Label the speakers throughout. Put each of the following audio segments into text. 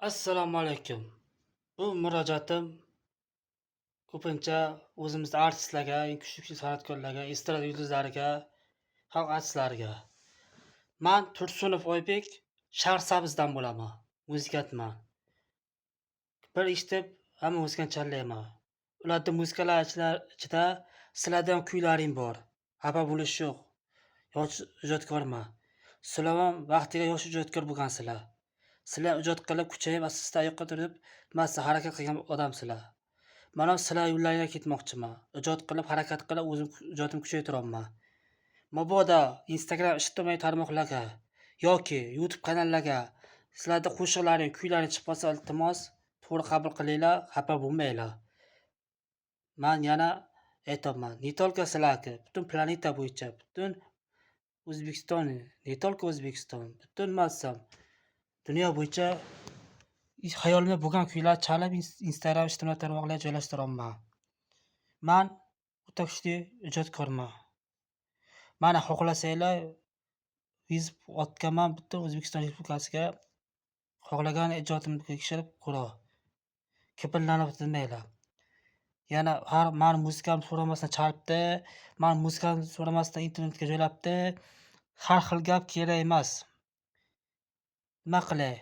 Speaker 1: Assalomu alaykum. Bu murojaatim ko'pincha o'zimizda artistlarga, eng kuchli san'atkorlarga, estrada yulduzlariga, xalq artistlariga. Man Tursunov Oybek Shahrisabzdan bo'laman. Muzikantman. Bir eshitib, hamma muzikani challayman. Ularda muzikalar ichida sizlardan kuylaring bor. Xafa bo'lish yo'q. Yosh ijodkorman. Sizlar vaqtiga yosh ijodkor bo'lgansizlar. Sizlar ijod qilib, kuchayib, asta-asta oyoqqa turib, harakat qilgan odamsizlar. Men ham sizlar yo'llaringga ketmoqchiman. Ijod qilib, harakat qilib, o'zim ijodimni kuchaytiryapman. Mabodo Instagram ijtimoiy tarmoqlarga yoki YouTube kanallarga sizlarda qo'shiqlaring, kuylaring chiqib qolsa, iltimos to'g'ri qabul qilinglar, xafa bo'lmanglar. Men yana aytaman, не только sizlarga, butun planeta bo'yicha, butun O'zbekiston, не только O'zbekiston, butun massam dunyo bo'yicha xayolimda bo'lgan kuylarni chalib, Instagram ijtimoiy tarmoqlarga joylashtiryapman. Men o'ta kuchli ijodkorman. Mana xohlasanglar, yozib otganman butun O'zbekiston Respublikasiga xohlagan ijodimni tekshirib ko'ring. Kiprlanib o'tirmanglar. Yana mani muzikamni so'ramasdan chalibdi, mani muzikamni so'ramasdan internetga joylabdi. Har xil gap kerak emas. Nima qilay?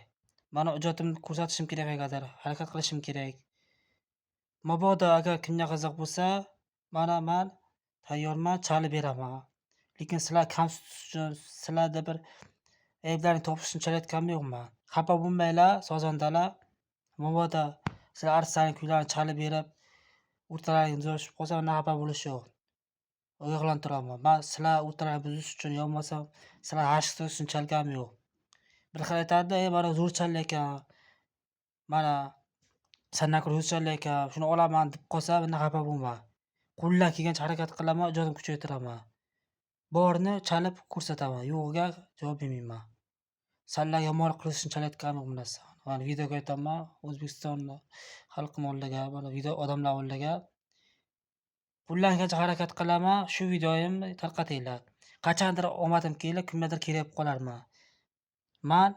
Speaker 1: Mana ijodimni ko'rsatishim kerak qanaqadir, harakat qilishim kerak. Mabodo agar kimga qiziq bo'lsa, mana men tayyorman, chalib beraman. Lekin sizlar kamsitish uchun, sizlarda bir ayblarni topish uchun chalayotganim yo'qman. Xafa bo'lmanglar, sozandalar. Mabodo sizlar artistlarning kuylarini chalib berib, o'rtalaringiz joylashib qolsa, mendan xafa bo'lish yo'q. Ogohlantiraman. Men sizlar o'rtalaringizni buzish uchun, yo bo'lmasam sizlar g'ashib turish uchun chalganim yo'q. Bir xil aytadi, mana zo'r chalayotgan, mana san'atkor zo'r chalayotgan, shuni olaman deb qolsa, mendan xafa bo'lma. Qo'limdan kelgancha harakat qilaman, ijodimni kuchaytiraman. Borini chalib ko'rsataman, yo'g'iga javob bermayman. Sizlar yomonlik qilish uchun chalayotganim yo'q bu narsani. Mana videoga aytaman, O'zbekiston xalqini oldiga, mana video odamlar oldiga qo'limdan kelgancha harakat qilaman, shu videoyimni tarqatinglar. Qachondir omadim kelib, kimgadir kerak bo'lib qolarman. Man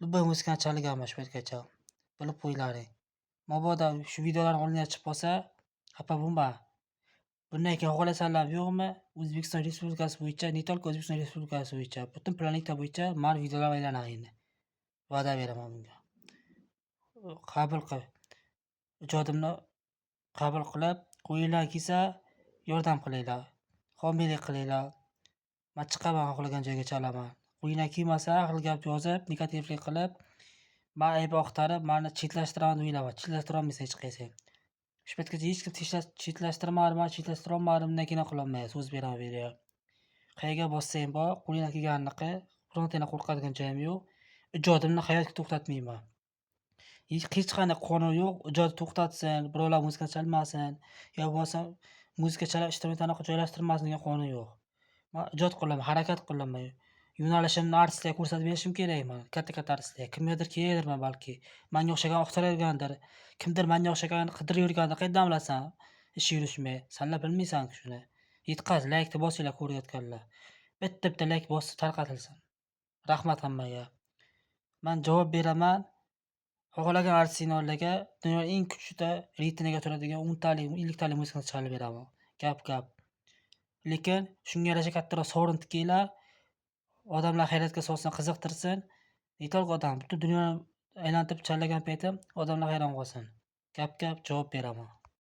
Speaker 1: любой muzikani chalganman shu paytgacha. Bilib qo'yinglaring. Mabodo shu videolarning oldinga chiqib qolsa, xafa bo'lma. Bundan keyin xohlasanlarmi yo'qmi, O'zbekiston Respublikasi bo'yicha, не только O'zbekiston Respublikasi bo'yicha, butun planeta bo'yicha mani videolarim aylanadi endi. Va'da beraman bunga. Qabul qil. Ijodimni qabul qilib, qo'lingizdan kelsa yordam qilinglar. Homiylik qilinglar. Men chiqaman, xohlagan joyga chalaman. Qo'lingdan kelmasa, har xil gap yozib, negativlik qilib, men ayb oqtarib, meni chetlashtiraman deb o'ylayman. Chetlashtirolmaysan hech qaysi. Shu paytgacha hech kim chetlashtirolmadim, bundan keyin qilolmayman, so'z beraman. Qayerga bossang bor, qo'lingdan kelganini qil. Birontadan qo'rqadigan joyim yo'q. Ijodimni hayotga to'xtatmayman. Hech qanday qonun yo'q, ijod to'xtatsin, birovlar muzika chalmasin, yo bo'lmasa muzika chalib ijtimoiy tarmoqqa joylashtirmasin degan qonun yo'q. Men ijod qilaman, harakat qilaman. Yo'nalishimni artistlarga ko'rsatib berishim kerakman, katta-katta artistlarga. Kimgadir kerakdirman balki. Menga o'xshagan oqtiravergandir. Kimdir menga o'xshaganini qidirib yurgandir. Qayerdan bilasan? Ishi yurishmay. Sanlar bilmaysan-ku shuni. Yetkaz, laykni bosinglar ko'rayotganlar. Bitta layk bosib tarqatilsin. Rahmat hammaga. Men javob beraman. Xohlagan artistlarga dunyo eng kuchli ritmiga turadigan 10 talik, 50 talik muzikani chalib beraman. Gap. Lekin shunga yarasha kattaroq sovrin tikinglar. Odamlar hayratga solsin, qiziqtirsin. Yetarli odam butun dunyoni aylantirib challagan paytim odamlar hayron qolsin. Gap javob beraman.